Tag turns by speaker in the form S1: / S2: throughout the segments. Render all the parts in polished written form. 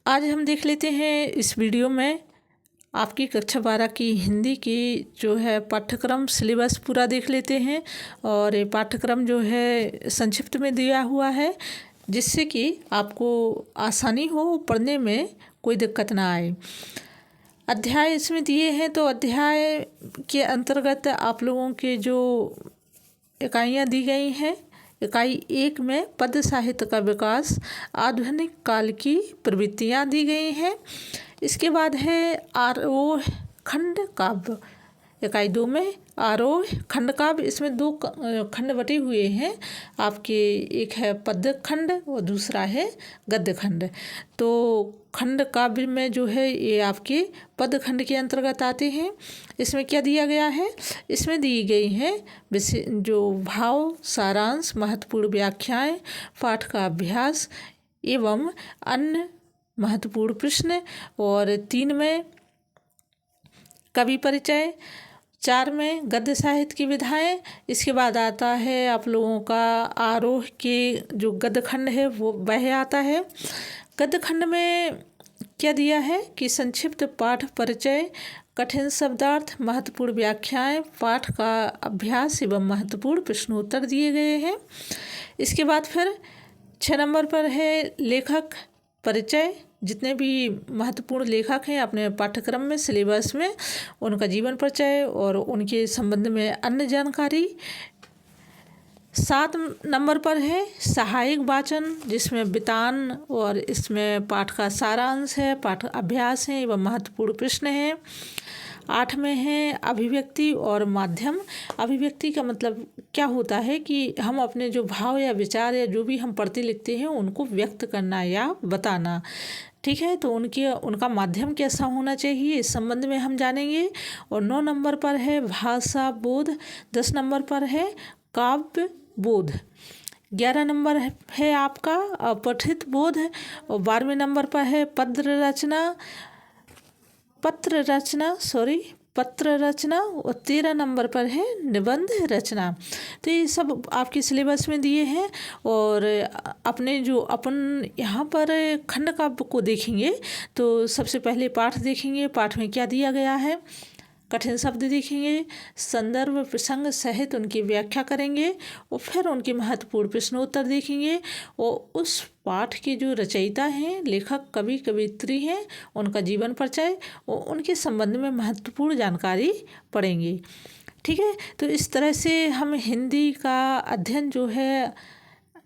S1: आज हम देख लेते हैं इस वीडियो में आपकी कक्षा 12 की हिंदी की जो है पाठ्यक्रम सिलेबस पूरा देख लेते हैं। और ये पाठ्यक्रम जो है संक्षिप्त में दिया हुआ है, जिससे कि आपको आसानी हो पढ़ने में, कोई दिक्कत ना आए। अध्याय इसमें दिए हैं, तो अध्याय के अंतर्गत आप लोगों के जो इकाइयाँ दी गई हैं, इकाई 1 में पद्य साहित्य का विकास, आधुनिक काल की प्रवृत्तियाँ दी गई हैं। इसके बाद है आरोह खंड काव्य। इकाई 2 में आरोह खंड काव्य, इसमें 2 खंड बटे हुए हैं आपके, एक है पद्य खंड और दूसरा है गद्य खंड। तो खंड काव्य में जो है ये आपके पद्य खंड के अंतर्गत आते हैं। इसमें क्या दिया गया है, इसमें दी गई है जो भाव, सारांश, महत्वपूर्ण व्याख्याएं, पाठ का अभ्यास एवं अन्य महत्वपूर्ण प्रश्न। और 3 में कवि परिचय, 4 में गद्य साहित्य की विधाएं। इसके बाद आता है आप लोगों का आरोह के जो गद्य खंड है वो वह आता है। गद्य खंड में क्या दिया है कि संक्षिप्त पाठ परिचय, कठिन शब्दार्थ, महत्वपूर्ण व्याख्याएं, पाठ का अभ्यास एवं महत्वपूर्ण प्रश्नोत्तर दिए गए हैं। इसके बाद फिर 6 नंबर पर है लेखक परिचय। जितने भी महत्वपूर्ण लेखक हैं अपने पाठ्यक्रम में, सिलेबस में, उनका जीवन परिचय और उनके संबंध में अन्य जानकारी। 7 नंबर पर है सहायक वाचन, जिसमें वितान और इसमें पाठ का सारांश है, पाठ अभ्यास है एवं महत्वपूर्ण प्रश्न है। 8 में है अभिव्यक्ति और माध्यम। अभिव्यक्ति का मतलब क्या होता है कि हम अपने जो भाव या विचार या जो भी हम पढ़ते लिखते हैं उनको व्यक्त करना या बताना, ठीक है। तो उनका माध्यम कैसा होना चाहिए, इस संबंध में हम जानेंगे। और 9 नंबर पर है भाषा बोध। 10 नंबर पर है काव्य बोध। 11 नंबर है आपका अपठित बोध। और 12वें नंबर पर है पत्र रचना और 13 नंबर पर है निबंध रचना। तो ये सब आपके सिलेबस में दिए हैं। और अपन यहाँ पर खंड काव्य को देखेंगे तो सबसे पहले पाठ देखेंगे। पाठ में क्या दिया गया है, कठिन शब्द देखेंगे, संदर्भ प्रसंग सहित उनकी व्याख्या करेंगे और फिर उनके महत्वपूर्ण प्रश्नोत्तर देखेंगे। और उस पाठ के जो रचयिता हैं, लेखक, कवि, कवयित्री हैं, उनका जीवन परिचय और उनके संबंध में महत्वपूर्ण जानकारी पढ़ेंगे, ठीक है। तो इस तरह से हम हिंदी का अध्ययन जो है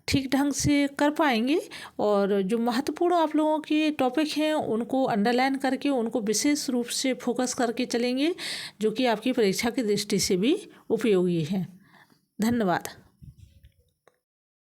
S1: ठीक ढंग से कर पाएंगे। और जो महत्वपूर्ण आप लोगों के टॉपिक हैं उनको अंडरलाइन करके उनको विशेष रूप से फोकस करके चलेंगे, जो कि आपकी परीक्षा की दृष्टि से भी उपयोगी है। धन्यवाद।